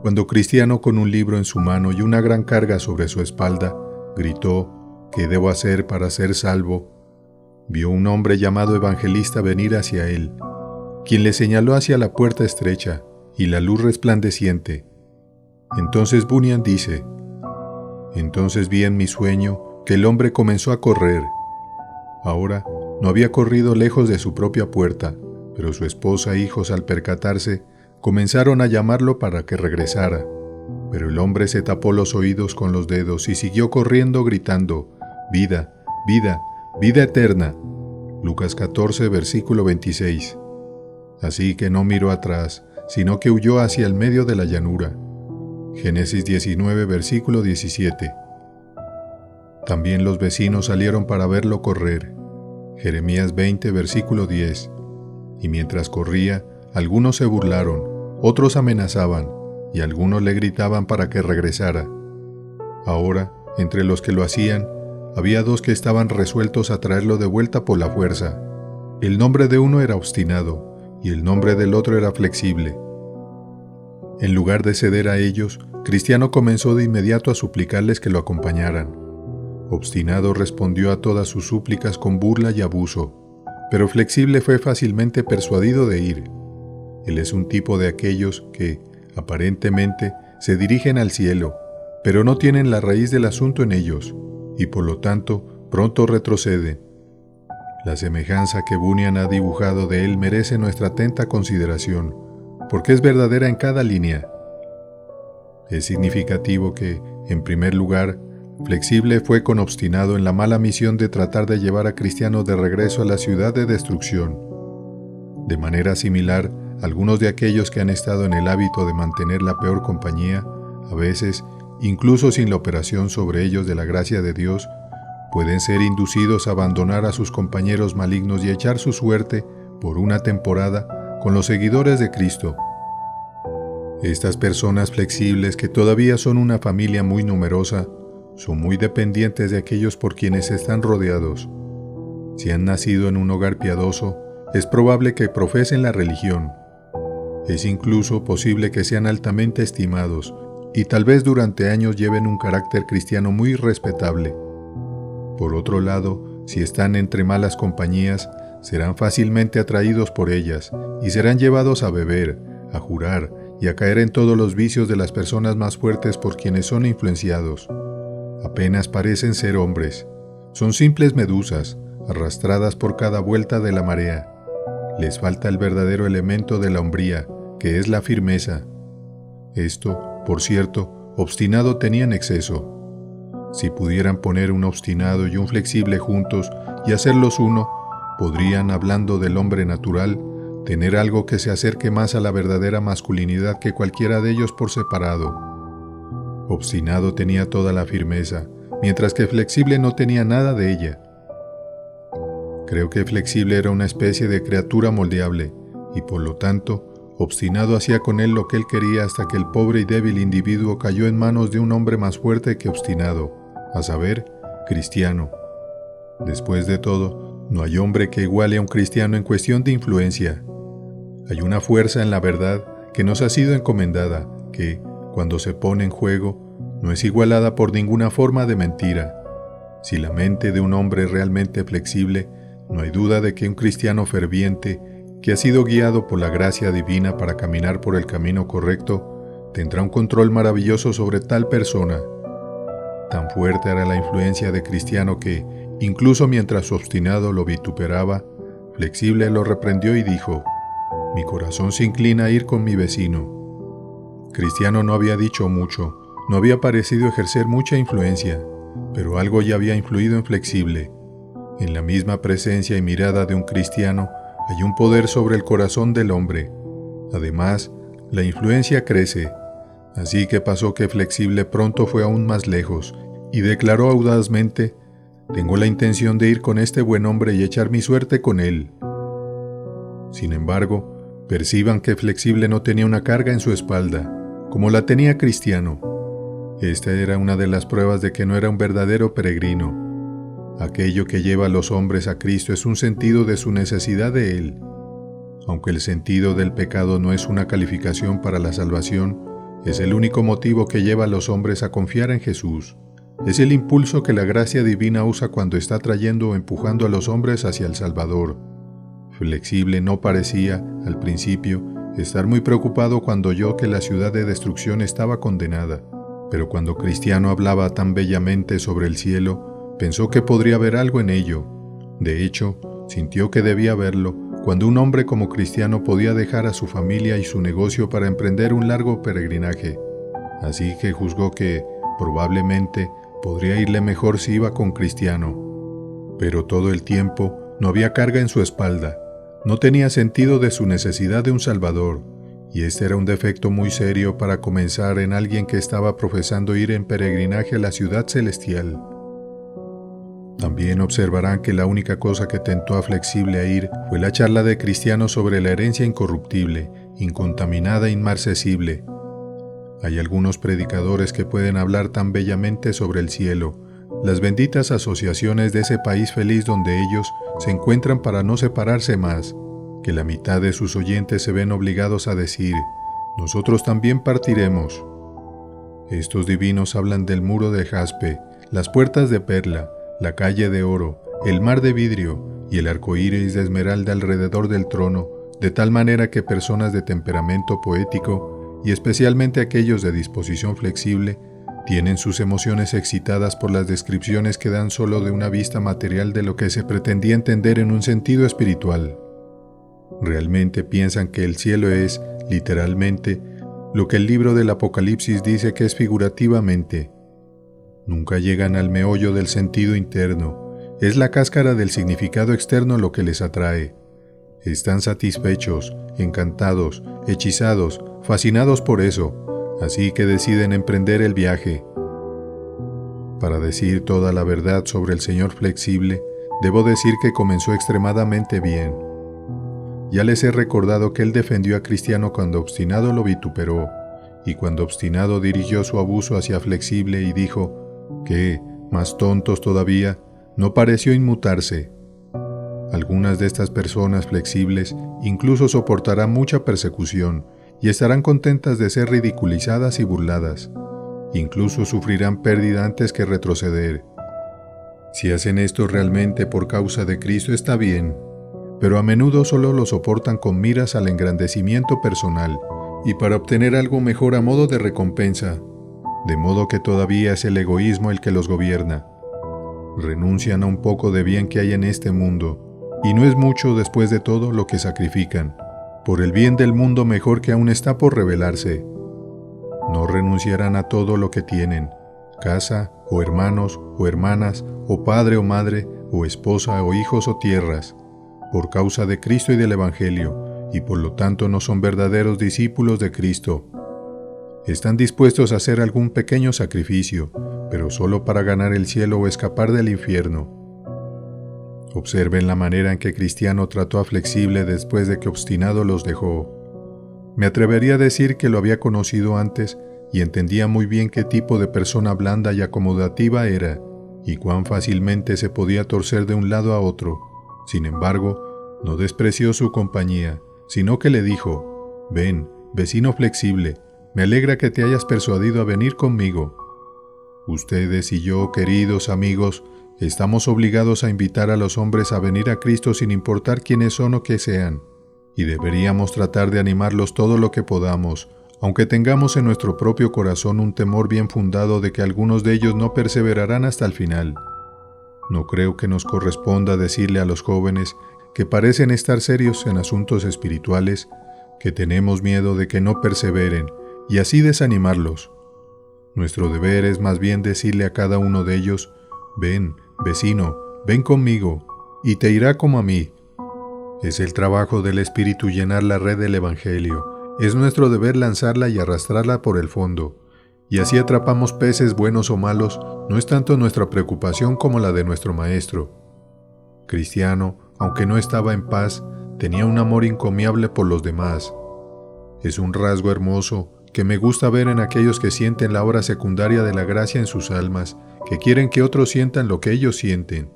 Cuando Cristiano, con un libro en su mano y una gran carga sobre su espalda, gritó: ¿qué debo hacer para ser salvo?, vio un hombre llamado Evangelista venir hacia él, quien le señaló hacia la puerta estrecha y la luz resplandeciente. Entonces Bunyan dice: entonces vi en mi sueño que el hombre comenzó a correr. Ahora no había corrido lejos de su propia puerta, pero su esposa e hijos, al percatarse, comenzaron a llamarlo para que regresara. Pero el hombre se tapó los oídos con los dedos y siguió corriendo gritando: vida, vida, vida eterna. Lucas 14, versículo 26. Así que no miró atrás, sino que huyó hacia el medio de la llanura. Génesis 19, versículo 17. También los vecinos salieron para verlo correr. Jeremías 20, versículo 10. Y mientras corría, algunos se burlaron, otros amenazaban, y algunos le gritaban para que regresara. Ahora, entre los que lo hacían, había dos que estaban resueltos a traerlo de vuelta por la fuerza. El nombre de uno era Obstinado, y el nombre del otro era Flexible. En lugar de ceder a ellos, Cristiano comenzó de inmediato a suplicarles que lo acompañaran. Obstinado respondió a todas sus súplicas con burla y abuso, pero Flexible fue fácilmente persuadido de ir. Él es un tipo de aquellos que, aparentemente, se dirigen al cielo, pero no tienen la raíz del asunto en ellos, y por lo tanto pronto retroceden. La semejanza que Bunyan ha dibujado de él merece nuestra atenta consideración, porque es verdadera en cada línea. Es significativo que, en primer lugar, Flexible fue con Obstinado en la mala misión de tratar de llevar a Cristiano de regreso a la ciudad de destrucción. De manera similar, algunos de aquellos que han estado en el hábito de mantener la peor compañía, a veces, incluso sin la operación sobre ellos de la gracia de Dios, pueden ser inducidos a abandonar a sus compañeros malignos y echar su suerte, por una temporada, con los seguidores de Cristo. Estas personas flexibles, que todavía son una familia muy numerosa, son muy dependientes de aquellos por quienes están rodeados. Si han nacido en un hogar piadoso, es probable que profesen la religión. Es incluso posible que sean altamente estimados y tal vez durante años lleven un carácter cristiano muy respetable. Por otro lado, si están entre malas compañías, serán fácilmente atraídos por ellas y serán llevados a beber, a jurar y a caer en todos los vicios de las personas más fuertes por quienes son influenciados. Apenas parecen ser hombres. Son simples medusas, arrastradas por cada vuelta de la marea. Les falta el verdadero elemento de la hombría, que es la firmeza. Esto, por cierto, Obstinado tenía en exceso. Si pudieran poner un Obstinado y un Flexible juntos y hacerlos uno, podrían, hablando del hombre natural, tener algo que se acerque más a la verdadera masculinidad que cualquiera de ellos por separado. Obstinado tenía toda la firmeza, mientras que Flexible no tenía nada de ella. Creo que Flexible era una especie de criatura moldeable, y por lo tanto, Obstinado hacía con él lo que él quería hasta que el pobre y débil individuo cayó en manos de un hombre más fuerte que Obstinado, a saber, Cristiano. Después de todo, no hay hombre que iguale a un cristiano en cuestión de influencia. Hay una fuerza en la verdad que nos ha sido encomendada, que, cuando se pone en juego, no es igualada por ninguna forma de mentira. Si la mente de un hombre es realmente flexible, no hay duda de que un cristiano ferviente, que ha sido guiado por la gracia divina para caminar por el camino correcto, tendrá un control maravilloso sobre tal persona. Tan fuerte era la influencia de Cristiano que, incluso mientras Obstinado lo vituperaba, Flexible lo reprendió y dijo: «Mi corazón se inclina a ir con mi vecino». Cristiano no había dicho mucho, no había parecido ejercer mucha influencia, pero algo ya había influido en Flexible. En la misma presencia y mirada de un cristiano hay un poder sobre el corazón del hombre. Además, la influencia crece. Así que pasó que Flexible pronto fue aún más lejos y declaró audazmente: «Tengo la intención de ir con este buen hombre y echar mi suerte con él». Sin embargo, perciban que Flexible no tenía una carga en su espalda, como la tenía Cristiano. Esta era una de las pruebas de que no era un verdadero peregrino. Aquello que lleva a los hombres a Cristo es un sentido de su necesidad de Él. Aunque el sentido del pecado no es una calificación para la salvación, Es el único motivo que lleva a los hombres a confiar en Jesús. Es el impulso que la gracia divina usa cuando está trayendo o empujando a los hombres hacia el Salvador. Flexible no parecía, al principio, estar muy preocupado cuando oyó que la ciudad de destrucción estaba condenada, pero cuando Cristiano hablaba tan bellamente sobre el cielo, pensó que podría haber algo en ello. De hecho, sintió que debía verlo cuando un hombre como Cristiano podía dejar a su familia y su negocio para emprender un largo peregrinaje. Así que juzgó que, probablemente, podría irle mejor si iba con Cristiano. Pero todo el tiempo no había carga en su espalda. No tenía sentido de su necesidad de un Salvador, y este era un defecto muy serio para comenzar en alguien que estaba profesando ir en peregrinaje a la ciudad celestial. También observarán que la única cosa que tentó a Flexible a ir fue la charla de Cristiano sobre la herencia incorruptible, incontaminada e inmarcesible. Hay algunos predicadores que pueden hablar tan bellamente sobre el cielo, las benditas asociaciones de ese país feliz donde ellos se encuentran para no separarse más, que la mitad de sus oyentes se ven obligados a decir: nosotros también partiremos. Estos divinos hablan del muro de jaspe, las puertas de perla, la calle de oro, el mar de vidrio y el arco iris de esmeralda alrededor del trono, de tal manera que personas de temperamento poético, y especialmente aquellos de disposición flexible, tienen sus emociones excitadas por las descripciones que dan solo de una vista material de lo que se pretendía entender en un sentido espiritual. Realmente piensan que el cielo es, literalmente, lo que el libro del Apocalipsis dice que es figurativamente. Nunca llegan al meollo del sentido interno. Es la cáscara del significado externo lo que les atrae. Están satisfechos, encantados, hechizados, fascinados por eso, así que deciden emprender el viaje. Para decir toda la verdad sobre el Señor Flexible, debo decir que comenzó extremadamente bien. Ya les he recordado que él defendió a Cristiano cuando Obstinado lo vituperó, y cuando Obstinado dirigió su abuso hacia Flexible y dijo que, más tontos todavía, no pareció inmutarse. Algunas de estas personas flexibles incluso soportarán mucha persecución y estarán contentas de ser ridiculizadas y burladas. Incluso sufrirán pérdida antes que retroceder. Si hacen esto realmente por causa de Cristo está bien, pero a menudo solo lo soportan con miras al engrandecimiento personal y para obtener algo mejor a modo de recompensa, de modo que todavía es el egoísmo el que los gobierna. Renuncian a un poco de bien que hay en este mundo, y no es mucho después de todo lo que sacrifican, por el bien del mundo mejor que aún está por revelarse. No renunciarán a todo lo que tienen, casa, o hermanos, o hermanas, o padre o madre, o esposa, o hijos o tierras, por causa de Cristo y del Evangelio, y por lo tanto no son verdaderos discípulos de Cristo. Están dispuestos a hacer algún pequeño sacrificio, pero solo para ganar el cielo o escapar del infierno. Observen la manera en que Cristiano trató a Flexible después de que Obstinado los dejó. Me atrevería a decir que lo había conocido antes y entendía muy bien qué tipo de persona blanda y acomodativa era, y cuán fácilmente se podía torcer de un lado a otro. Sin embargo, no despreció su compañía, sino que le dijo: «Ven, vecino Flexible, me alegra que te hayas persuadido a venir conmigo. Ustedes y yo, queridos amigos, estamos obligados a invitar a los hombres a venir a Cristo sin importar quiénes son o qué sean, y deberíamos tratar de animarlos todo lo que podamos, aunque tengamos en nuestro propio corazón un temor bien fundado de que algunos de ellos no perseverarán hasta el final. No creo que nos corresponda decirle a los jóvenes que parecen estar serios en asuntos espirituales, que tenemos miedo de que no perseveren, y así desanimarlos. Nuestro deber es más bien decirle a cada uno de ellos: ven, vecino, ven conmigo, y te irá como a mí. Es el trabajo del Espíritu llenar la red del Evangelio. Es nuestro deber lanzarla y arrastrarla por el fondo. Y así atrapamos peces buenos o malos, no es tanto nuestra preocupación como la de nuestro Maestro. Cristiano, aunque no estaba en paz, tenía un amor encomiable por los demás. Es un rasgo hermoso que me gusta ver en aquellos que sienten la obra secundaria de la gracia en sus almas, que quieren que otros sientan lo que ellos sienten.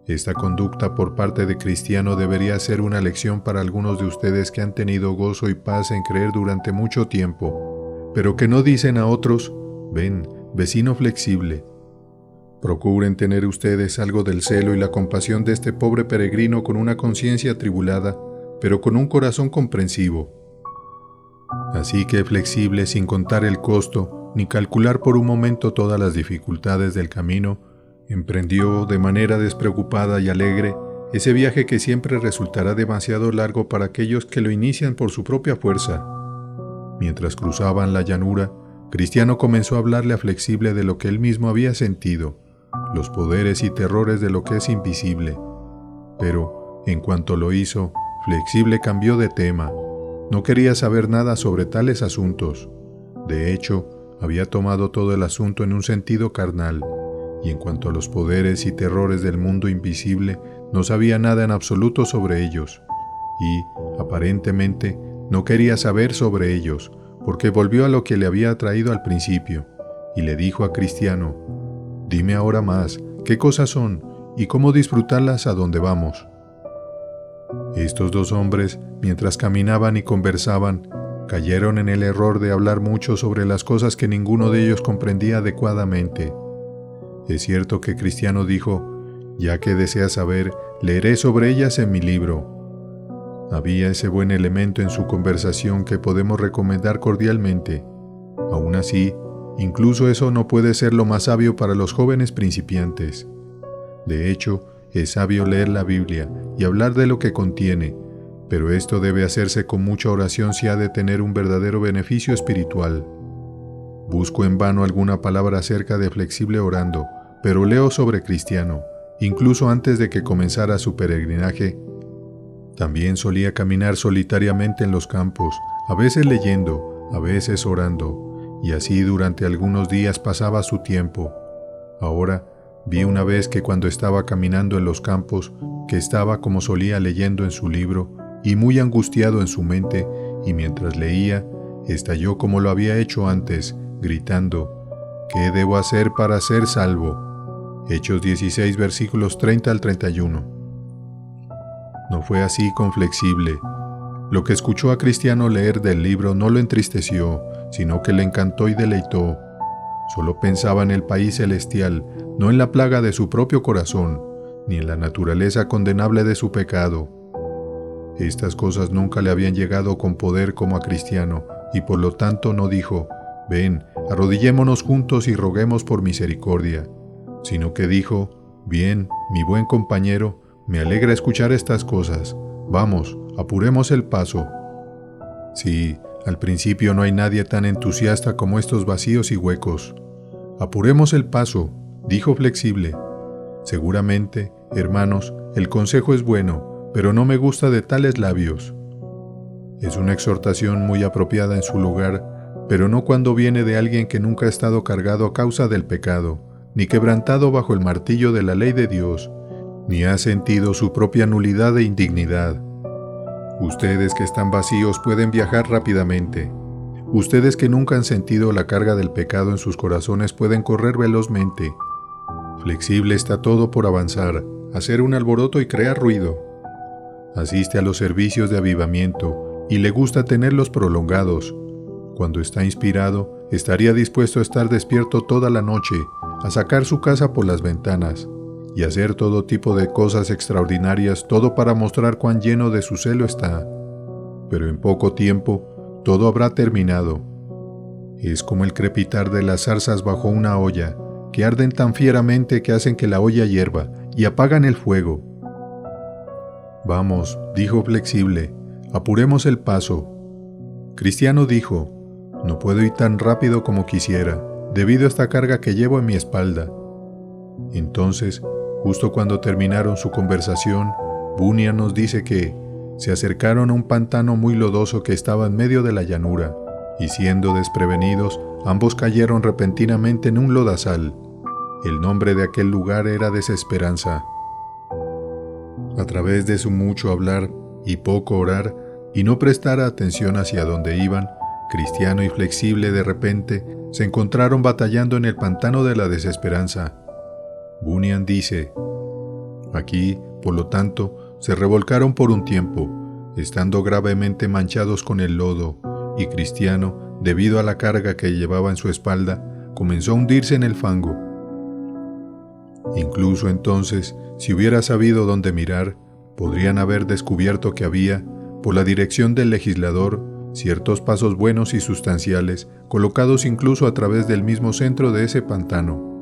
Esta conducta por parte de Cristiano debería ser una lección para algunos de ustedes que han tenido gozo y paz en creer durante mucho tiempo, pero que no dicen a otros: ven, vecino flexible. Procuren tener ustedes algo del celo y la compasión de este pobre peregrino, con una conciencia atribulada, pero con un corazón comprensivo. Así que flexible, sin contar el costo, ni calcular por un momento todas las dificultades del camino, emprendió de manera despreocupada y alegre ese viaje que siempre resultará demasiado largo para aquellos que lo inician por su propia fuerza. Mientras cruzaban la llanura, Cristiano comenzó a hablarle a Flexible de lo que él mismo había sentido, los poderes y terrores de lo que es invisible. Pero, en cuanto lo hizo, Flexible cambió de tema. No quería saber nada sobre tales asuntos. De hecho, había tomado todo el asunto en un sentido carnal, y en cuanto a los poderes y terrores del mundo invisible, no sabía nada en absoluto sobre ellos, y, aparentemente, no quería saber sobre ellos, porque volvió a lo que le había traído al principio, y le dijo a Cristiano: «Dime ahora más, ¿qué cosas son, y cómo disfrutarlas a donde vamos?» Estos dos hombres, mientras caminaban y conversaban, cayeron en el error de hablar mucho sobre las cosas que ninguno de ellos comprendía adecuadamente. Es cierto que Cristiano dijo: «Ya que deseas saber, leeré sobre ellas en mi libro». Había ese buen elemento en su conversación que podemos recomendar cordialmente. Aún así, incluso eso no puede ser lo más sabio para los jóvenes principiantes. De hecho, es sabio leer la Biblia y hablar de lo que contiene, pero esto debe hacerse con mucha oración si ha de tener un verdadero beneficio espiritual. Busco en vano alguna palabra acerca de Flexible orando, pero leo sobre Cristiano, incluso antes de que comenzara su peregrinaje. También solía caminar solitariamente en los campos, a veces leyendo, a veces orando, y así durante algunos días pasaba su tiempo. Ahora, vi una vez que cuando estaba caminando en los campos, que estaba como solía leyendo en su libro, y muy angustiado en su mente, y mientras leía, estalló como lo había hecho antes, gritando: «¿Qué debo hacer para ser salvo?». Hechos 16, versículos 30 al 31. No fue así con Flexible. Lo que escuchó a Cristiano leer del libro no lo entristeció, sino que le encantó y deleitó. Solo pensaba en el país celestial, no en la plaga de su propio corazón, ni en la naturaleza condenable de su pecado. Estas cosas nunca le habían llegado con poder como a Cristiano, y por lo tanto no dijo: «Ven, arrodillémonos juntos y roguemos por misericordia», sino que dijo: «Bien, mi buen compañero, me alegra escuchar estas cosas. Vamos, apuremos el paso». Sí, al principio no hay nadie tan entusiasta como estos vacíos y huecos. «Apuremos el paso», dijo Flexible. Seguramente, hermanos, el consejo es bueno, pero no me gusta de tales labios. Es una exhortación muy apropiada en su lugar, pero no cuando viene de alguien que nunca ha estado cargado a causa del pecado, ni quebrantado bajo el martillo de la ley de Dios, ni ha sentido su propia nulidad e indignidad. Ustedes que están vacíos pueden viajar rápidamente. Ustedes que nunca han sentido la carga del pecado en sus corazones pueden correr velozmente. Flexible está todo por avanzar, hacer un alboroto y crear ruido. Asiste a los servicios de avivamiento y le gusta tenerlos prolongados. Cuando está inspirado, estaría dispuesto a estar despierto toda la noche, a sacar su casa por las ventanas y hacer todo tipo de cosas extraordinarias, todo para mostrar cuán lleno de su celo está. Pero en poco tiempo, todo habrá terminado. Es como el crepitar de las zarzas bajo una olla, que arden tan fieramente que hacen que la olla hierva y apagan el fuego. «Vamos», dijo Flexible, «apuremos el paso». Cristiano dijo: «No puedo ir tan rápido como quisiera, debido a esta carga que llevo en mi espalda». Entonces, justo cuando terminaron su conversación, Bunyan nos dice que se acercaron a un pantano muy lodoso que estaba en medio de la llanura, y siendo desprevenidos, ambos cayeron repentinamente en un lodazal. El nombre de aquel lugar era Desesperanza. A través de su mucho hablar y poco orar, y no prestar atención hacia dónde iban, Cristiano y Flexible de repente se encontraron batallando en el pantano de la desesperanza. Bunyan dice: «Aquí, por lo tanto, se revolcaron por un tiempo, estando gravemente manchados con el lodo, y Cristiano, debido a la carga que llevaba en su espalda, comenzó a hundirse en el fango. Incluso entonces, si hubiera sabido dónde mirar, podrían haber descubierto que había, por la dirección del legislador, ciertos pasos buenos y sustanciales, colocados incluso a través del mismo centro de ese pantano.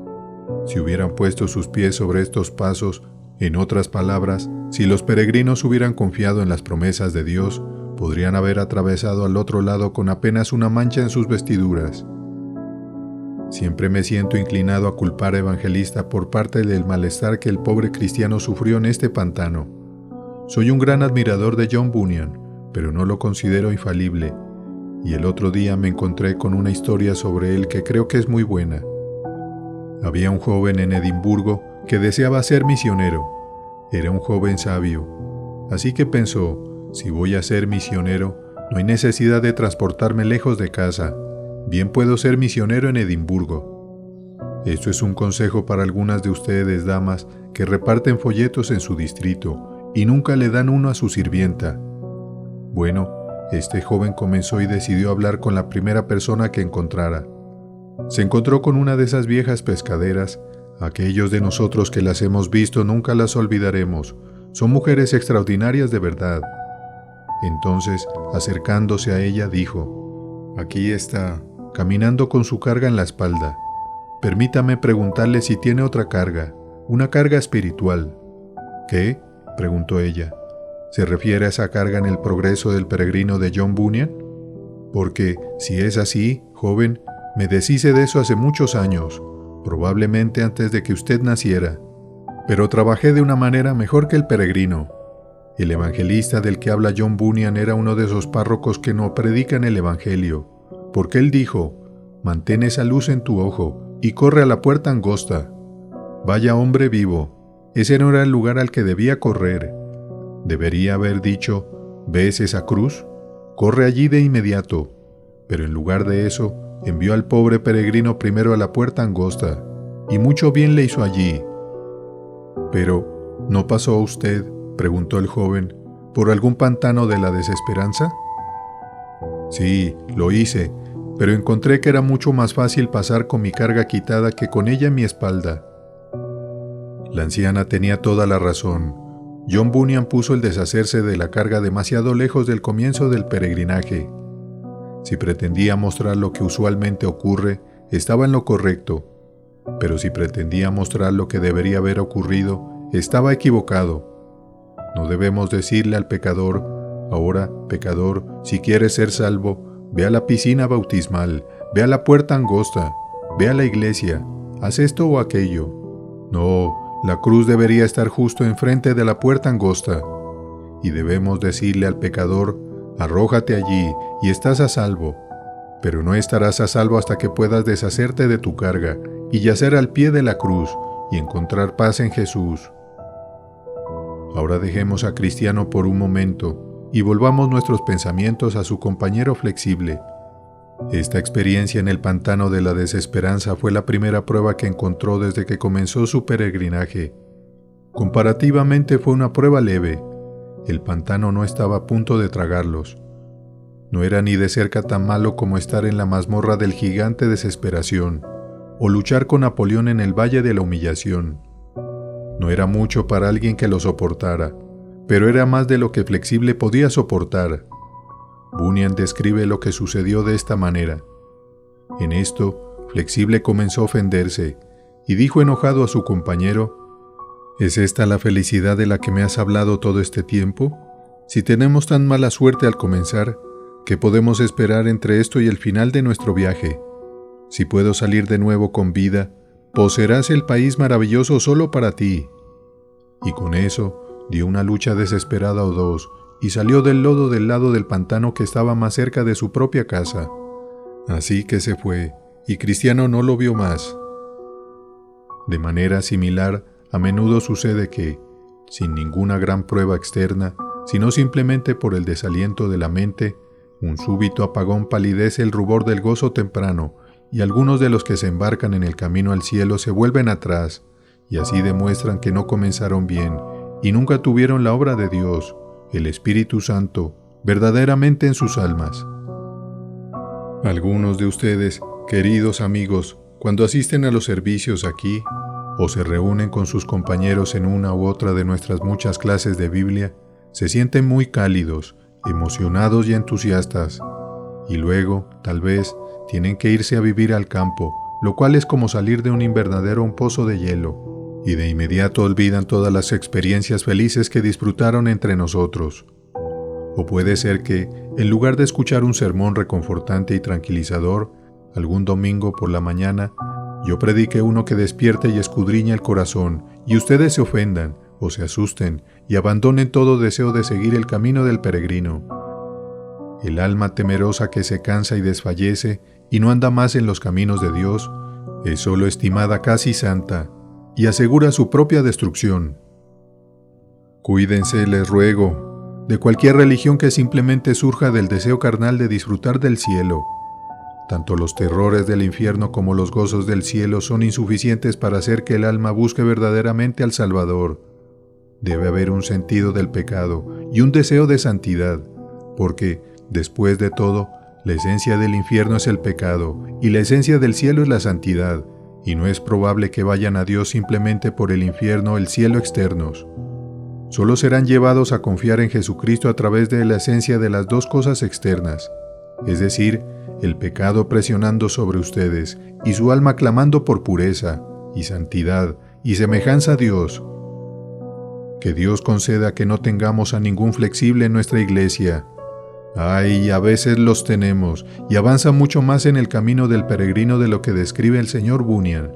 Si hubieran puesto sus pies sobre estos pasos, en otras palabras, si los peregrinos hubieran confiado en las promesas de Dios, podrían haber atravesado al otro lado con apenas una mancha en sus vestiduras. Siempre me siento inclinado a culpar a Evangelista por parte del malestar que el pobre cristiano sufrió en este pantano. Soy un gran admirador de John Bunyan, pero no lo considero infalible, y el otro día me encontré con una historia sobre él que creo que es muy buena. Había un joven en Edimburgo que deseaba ser misionero. Era un joven sabio, así que pensó, si voy a ser misionero, no hay necesidad de transportarme lejos de casa. Bien puedo ser misionero en Edimburgo. Esto es un consejo para algunas de ustedes, damas, que reparten folletos en su distrito y nunca le dan uno a su sirvienta. Bueno, este joven comenzó y decidió hablar con la primera persona que encontrara. Se encontró con una de esas viejas pescaderas. Aquellos de nosotros que las hemos visto nunca las olvidaremos. Son mujeres extraordinarias de verdad. Entonces, acercándose a ella, dijo: «Aquí está, caminando con su carga en la espalda. Permítame preguntarle si tiene otra carga, una carga espiritual». «¿Qué?», preguntó ella. «¿Se refiere a esa carga en el progreso del peregrino de John Bunyan? Porque, si es así, joven, me deshice de eso hace muchos años, probablemente antes de que usted naciera. Pero trabajé de una manera mejor que el peregrino. El evangelista del que habla John Bunyan era uno de esos párrocos que no predican el evangelio, porque él dijo: «Mantén esa luz en tu ojo y corre a la puerta angosta». Vaya hombre vivo, ese no era el lugar al que debía correr. Debería haber dicho: «¿Ves esa cruz? Corre allí de inmediato». Pero en lugar de eso, envió al pobre peregrino primero a la puerta angosta, y mucho bien le hizo allí. «¿Pero no pasó usted», preguntó el joven, «por algún pantano de la desesperanza?» «Sí, lo hice, pero encontré que era mucho más fácil pasar con mi carga quitada que con ella en mi espalda». La anciana tenía toda la razón. John Bunyan puso el deshacerse de la carga demasiado lejos del comienzo del peregrinaje. Si pretendía mostrar lo que usualmente ocurre, estaba en lo correcto, pero si pretendía mostrar lo que debería haber ocurrido, estaba equivocado. No debemos decirle al pecador: «Ahora, pecador, si quieres ser salvo, ve a la piscina bautismal, ve a la puerta angosta, ve a la iglesia, haz esto o aquello». No, la cruz debería estar justo enfrente de la puerta angosta. Y debemos decirle al pecador: «Arrójate allí y estás a salvo». Pero no estarás a salvo hasta que puedas deshacerte de tu carga y yacer al pie de la cruz y encontrar paz en Jesús. Ahora dejemos a Cristiano por un momento y volvamos nuestros pensamientos a su compañero flexible. Esta experiencia en el pantano de la desesperanza fue la primera prueba que encontró desde que comenzó su peregrinaje. Comparativamente fue una prueba leve. El pantano no estaba a punto de tragarlos. No era ni de cerca tan malo como estar en la mazmorra del gigante Desesperación, o luchar con Napoleón en el Valle de la Humillación. No era mucho para alguien que lo soportara, pero era más de lo que Flexible podía soportar. Bunyan describe lo que sucedió de esta manera. En esto, Flexible comenzó a ofenderse, y dijo enojado a su compañero: «¿Es esta la felicidad de la que me has hablado todo este tiempo? Si tenemos tan mala suerte al comenzar, ¿qué podemos esperar entre esto y el final de nuestro viaje? Si puedo salir de nuevo con vida, poseerás el país maravilloso solo para ti». Y con eso, dio una lucha desesperada o dos, y salió del lodo del lado del pantano que estaba más cerca de su propia casa. Así que se fue, y Cristiano no lo vio más. De manera similar, a menudo sucede que, sin ninguna gran prueba externa, sino simplemente por el desaliento de la mente, un súbito apagón palidece el rubor del gozo temprano, y algunos de los que se embarcan en el camino al cielo se vuelven atrás, y así demuestran que no comenzaron bien, y nunca tuvieron la obra de Dios, el Espíritu Santo, verdaderamente en sus almas. Algunos de ustedes, queridos amigos, cuando asisten a los servicios aquí, o se reúnen con sus compañeros en una u otra de nuestras muchas clases de Biblia, se sienten muy cálidos, emocionados y entusiastas, y luego, tal vez, tienen que irse a vivir al campo, lo cual es como salir de un invernadero a un pozo de hielo, y de inmediato olvidan todas las experiencias felices que disfrutaron entre nosotros. O puede ser que, en lugar de escuchar un sermón reconfortante y tranquilizador, algún domingo por la mañana, yo predique uno que despierte y escudriña el corazón, y ustedes se ofendan, o se asusten, y abandonen todo deseo de seguir el camino del peregrino. El alma temerosa que se cansa y desfallece, y no anda más en los caminos de Dios, es solo estimada casi santa, y asegura su propia destrucción. Cuídense, les ruego, de cualquier religión que simplemente surja del deseo carnal de disfrutar del cielo. Tanto los terrores del infierno como los gozos del cielo son insuficientes para hacer que el alma busque verdaderamente al Salvador. Debe haber un sentido del pecado y un deseo de santidad, porque, después de todo, la esencia del infierno es el pecado y la esencia del cielo es la santidad, y no es probable que vayan a Dios simplemente por el infierno o el cielo externos. Solo serán llevados a confiar en Jesucristo a través de la esencia de las dos cosas externas, es decir, el pecado presionando sobre ustedes y su alma clamando por pureza y santidad y semejanza a Dios. Que Dios conceda que no tengamos a ningún flexible en nuestra iglesia. Ay, a veces los tenemos y avanzan mucho más en el camino del peregrino de lo que describe el señor Bunyan.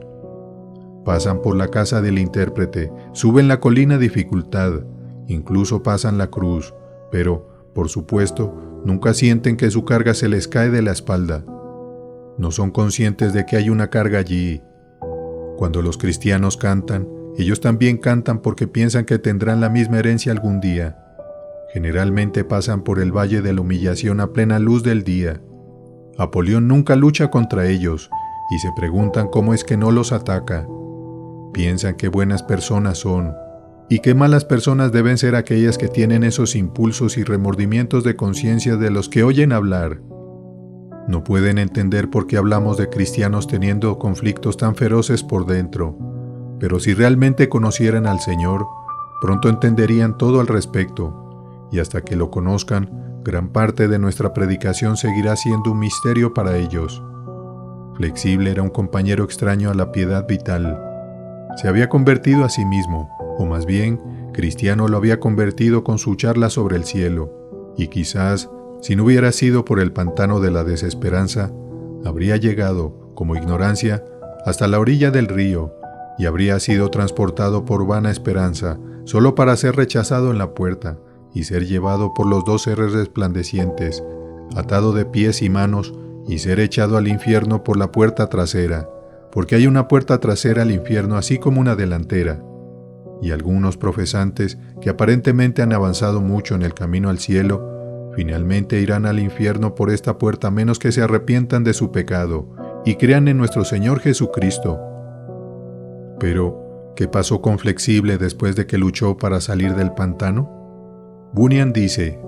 Pasan por la casa del intérprete, suben la colina dificultad, incluso pasan la cruz, pero, por supuesto, nunca sienten que su carga se les cae de la espalda. No son conscientes de que hay una carga allí. Cuando los cristianos cantan, ellos también cantan porque piensan que tendrán la misma herencia algún día. Generalmente pasan por el valle de la humillación a plena luz del día. Apolión nunca lucha contra ellos y se preguntan cómo es que no los ataca. Piensan qué buenas personas son. Y qué malas personas deben ser aquellas que tienen esos impulsos y remordimientos de conciencia de los que oyen hablar. No pueden entender por qué hablamos de cristianos teniendo conflictos tan feroces por dentro, pero si realmente conocieran al Señor, pronto entenderían todo al respecto, y hasta que lo conozcan, gran parte de nuestra predicación seguirá siendo un misterio para ellos. Flexible era un compañero extraño a la piedad vital. Se había convertido a sí mismo, o más bien, Cristiano lo había convertido con su charla sobre el cielo, y quizás, si no hubiera sido por el pantano de la desesperanza, habría llegado, como ignorancia, hasta la orilla del río, y habría sido transportado por vana esperanza, solo para ser rechazado en la puerta, y ser llevado por los dos seres resplandecientes, atado de pies y manos, y ser echado al infierno por la puerta trasera, porque hay una puerta trasera al infierno así como una delantera. Y algunos profesantes que aparentemente han avanzado mucho en el camino al cielo, finalmente irán al infierno por esta puerta a menos que se arrepientan de su pecado y crean en nuestro Señor Jesucristo. Pero, ¿qué pasó con Flexible después de que luchó para salir del pantano? Bunyan dice: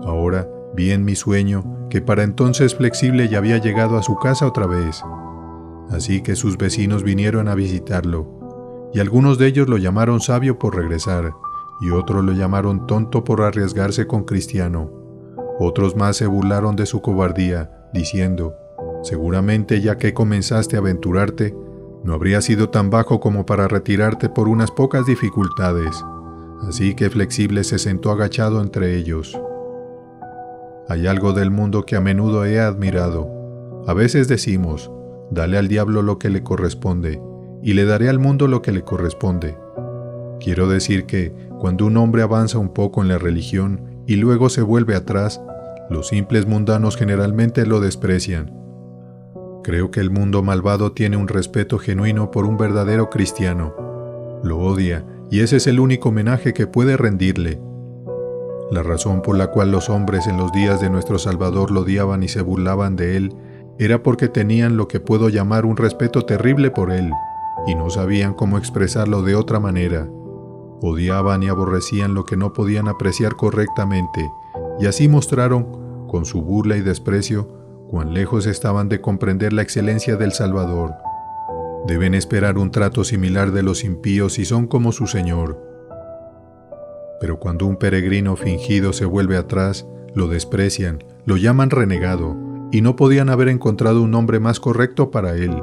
ahora vi en mi sueño que para entonces Flexible ya había llegado a su casa otra vez. Así que sus vecinos vinieron a visitarlo, y algunos de ellos lo llamaron sabio por regresar, y otros lo llamaron tonto por arriesgarse con Cristiano. Otros más se burlaron de su cobardía, diciendo: seguramente ya que comenzaste a aventurarte, no habría sido tan bajo como para retirarte por unas pocas dificultades. Así que Flexible se sentó agachado entre ellos. Hay algo del mundo que a menudo he admirado. A veces decimos: dale al diablo lo que le corresponde, y le daré al mundo lo que le corresponde. Quiero decir que, cuando un hombre avanza un poco en la religión y luego se vuelve atrás, los simples mundanos generalmente lo desprecian. Creo que el mundo malvado tiene un respeto genuino por un verdadero cristiano. Lo odia, y ese es el único homenaje que puede rendirle. La razón por la cual los hombres en los días de nuestro Salvador lo odiaban y se burlaban de él era porque tenían lo que puedo llamar un respeto terrible por él, y no sabían cómo expresarlo de otra manera. Odiaban y aborrecían lo que no podían apreciar correctamente, y así mostraron, con su burla y desprecio, cuán lejos estaban de comprender la excelencia del Salvador. Deben esperar un trato similar de los impíos si son como su Señor. Pero cuando un peregrino fingido se vuelve atrás, lo desprecian, lo llaman renegado, y no podían haber encontrado un nombre más correcto para él.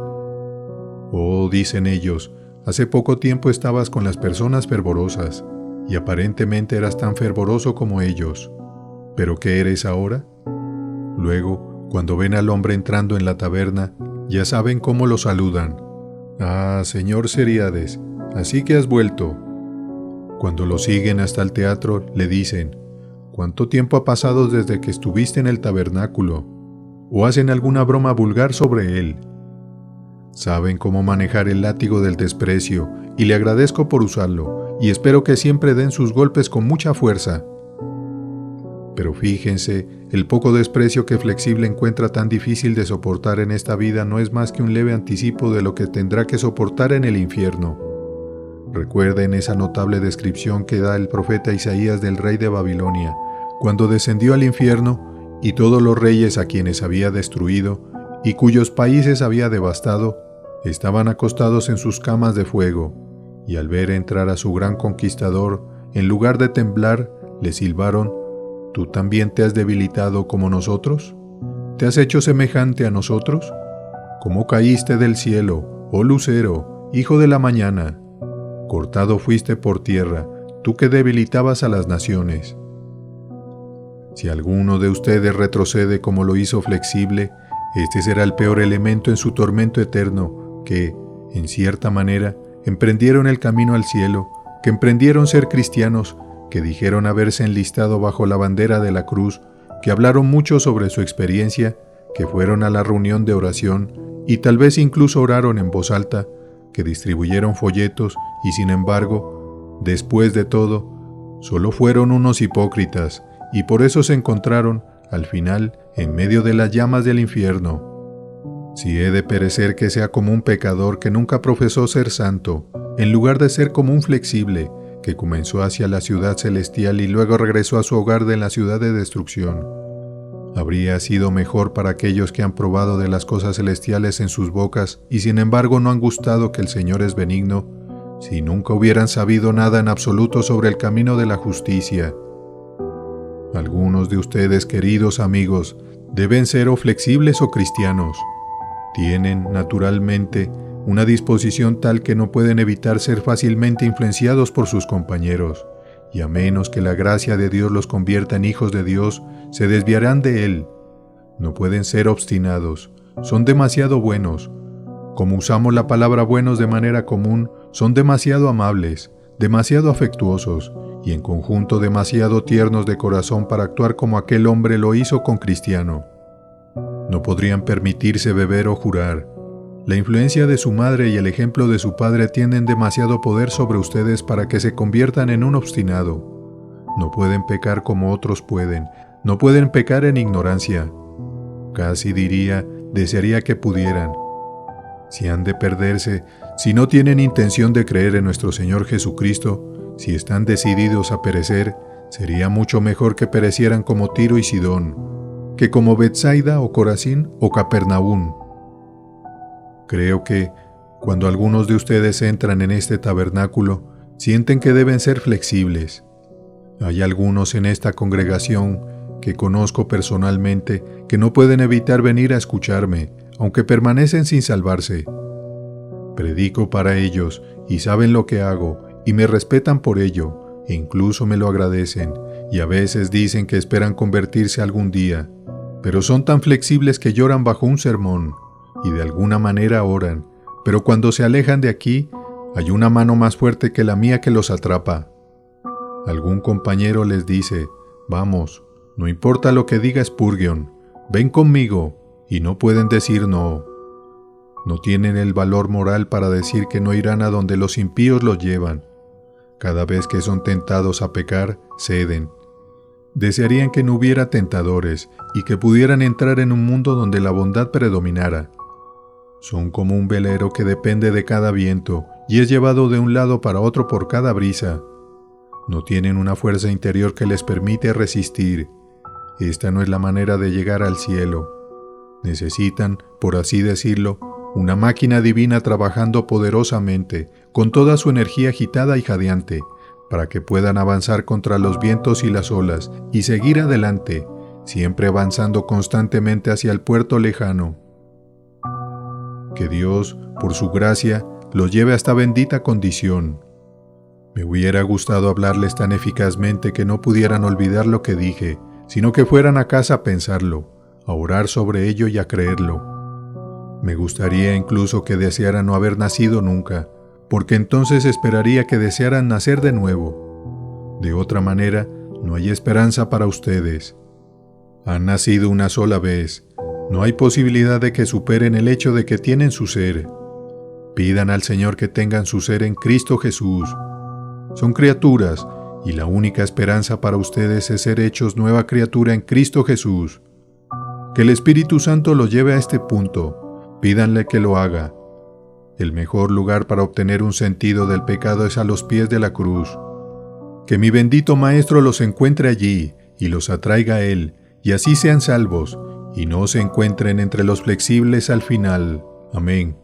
Oh, dicen ellos, hace poco tiempo estabas con las personas fervorosas, y aparentemente eras tan fervoroso como ellos. ¿Pero qué eres ahora? Luego, cuando ven al hombre entrando en la taberna, ya saben cómo lo saludan. «Ah, señor Ceríades, así que has vuelto». Cuando lo siguen hasta el teatro, le dicen, «¿Cuánto tiempo ha pasado desde que estuviste en el tabernáculo?» O hacen alguna broma vulgar sobre él. Saben cómo manejar el látigo del desprecio, y le agradezco por usarlo, y espero que siempre den sus golpes con mucha fuerza. Pero fíjense, el poco desprecio que Flexible encuentra tan difícil de soportar en esta vida no es más que un leve anticipo de lo que tendrá que soportar en el infierno. Recuerden esa notable descripción que da el profeta Isaías del rey de Babilonia, cuando descendió al infierno y todos los reyes a quienes había destruido y cuyos países había devastado, estaban acostados en sus camas de fuego, y al ver entrar a su gran conquistador, en lugar de temblar, le silbaron, ¿tú también te has debilitado como nosotros? ¿Te has hecho semejante a nosotros? ¿Cómo caíste del cielo, oh lucero, hijo de la mañana? Cortado fuiste por tierra, tú que debilitabas a las naciones. Si alguno de ustedes retrocede como lo hizo Flexible, este será el peor elemento en su tormento eterno, que, en cierta manera, emprendieron el camino al cielo, que emprendieron ser cristianos, que dijeron haberse enlistado bajo la bandera de la cruz, que hablaron mucho sobre su experiencia, que fueron a la reunión de oración y tal vez incluso oraron en voz alta, que distribuyeron folletos y sin embargo, después de todo, solo fueron unos hipócritas y por eso se encontraron, al final, en medio de las llamas del infierno. Si he de perecer que sea como un pecador que nunca profesó ser santo, en lugar de ser como un Flexible, que comenzó hacia la ciudad celestial y luego regresó a su hogar de la ciudad de destrucción. Habría sido mejor para aquellos que han probado de las cosas celestiales en sus bocas y sin embargo no han gustado que el Señor es benigno, si nunca hubieran sabido nada en absoluto sobre el camino de la justicia. Algunos de ustedes, queridos amigos, deben ser o flexibles o cristianos. Tienen, naturalmente, una disposición tal que no pueden evitar ser fácilmente influenciados por sus compañeros, y a menos que la gracia de Dios los convierta en hijos de Dios, se desviarán de Él. No pueden ser obstinados, son demasiado buenos. Como usamos la palabra buenos de manera común, son demasiado amables, demasiado afectuosos, y en conjunto demasiado tiernos de corazón para actuar como aquel hombre lo hizo con Cristiano. No podrían permitirse beber o jurar. La influencia de su madre y el ejemplo de su padre tienen demasiado poder sobre ustedes para que se conviertan en un obstinado. No pueden pecar como otros pueden, no pueden pecar en ignorancia. Casi diría, desearía que pudieran. Si han de perderse, si no tienen intención de creer en nuestro Señor Jesucristo, si están decididos a perecer, sería mucho mejor que perecieran como Tiro y Sidón, que como Betsaida o Corazín o Capernaum. Creo que, cuando algunos de ustedes entran en este tabernáculo, sienten que deben ser flexibles. Hay algunos en esta congregación que conozco personalmente que no pueden evitar venir a escucharme, aunque permanecen sin salvarse. Predico para ellos y saben lo que hago y me respetan por ello, e incluso me lo agradecen, y a veces dicen que esperan convertirse algún día, pero son tan flexibles que lloran bajo un sermón, y de alguna manera oran, pero cuando se alejan de aquí, hay una mano más fuerte que la mía que los atrapa. Algún compañero les dice, vamos, no importa lo que diga Spurgeon, ven conmigo, y no pueden decir no. No tienen el valor moral para decir que no irán a donde los impíos los llevan. Cada vez que son tentados a pecar, ceden. Desearían que no hubiera tentadores y que pudieran entrar en un mundo donde la bondad predominara. Son como un velero que depende de cada viento y es llevado de un lado para otro por cada brisa. No tienen una fuerza interior que les permite resistir. Esta no es la manera de llegar al cielo. Necesitan, por así decirlo, una máquina divina trabajando poderosamente, con toda su energía agitada y jadeante, para que puedan avanzar contra los vientos y las olas y seguir adelante, siempre avanzando constantemente hacia el puerto lejano. Que Dios, por su gracia, los lleve a esta bendita condición. Me hubiera gustado hablarles tan eficazmente que no pudieran olvidar lo que dije, sino que fueran a casa a pensarlo, a orar sobre ello y a creerlo. Me gustaría incluso que desearan no haber nacido nunca, porque entonces esperaría que desearan nacer de nuevo. De otra manera, no hay esperanza para ustedes. Han nacido una sola vez. No hay posibilidad de que superen el hecho de que tienen su ser. Pidan al Señor que tengan su ser en Cristo Jesús. Son criaturas, y la única esperanza para ustedes es ser hechos nueva criatura en Cristo Jesús. Que el Espíritu Santo los lleve a este punto. Pídanle que lo haga. El mejor lugar para obtener un sentido del pecado es a los pies de la cruz. Que mi bendito Maestro los encuentre allí y los atraiga a Él, y así sean salvos, y no se encuentren entre los flexibles al final. Amén.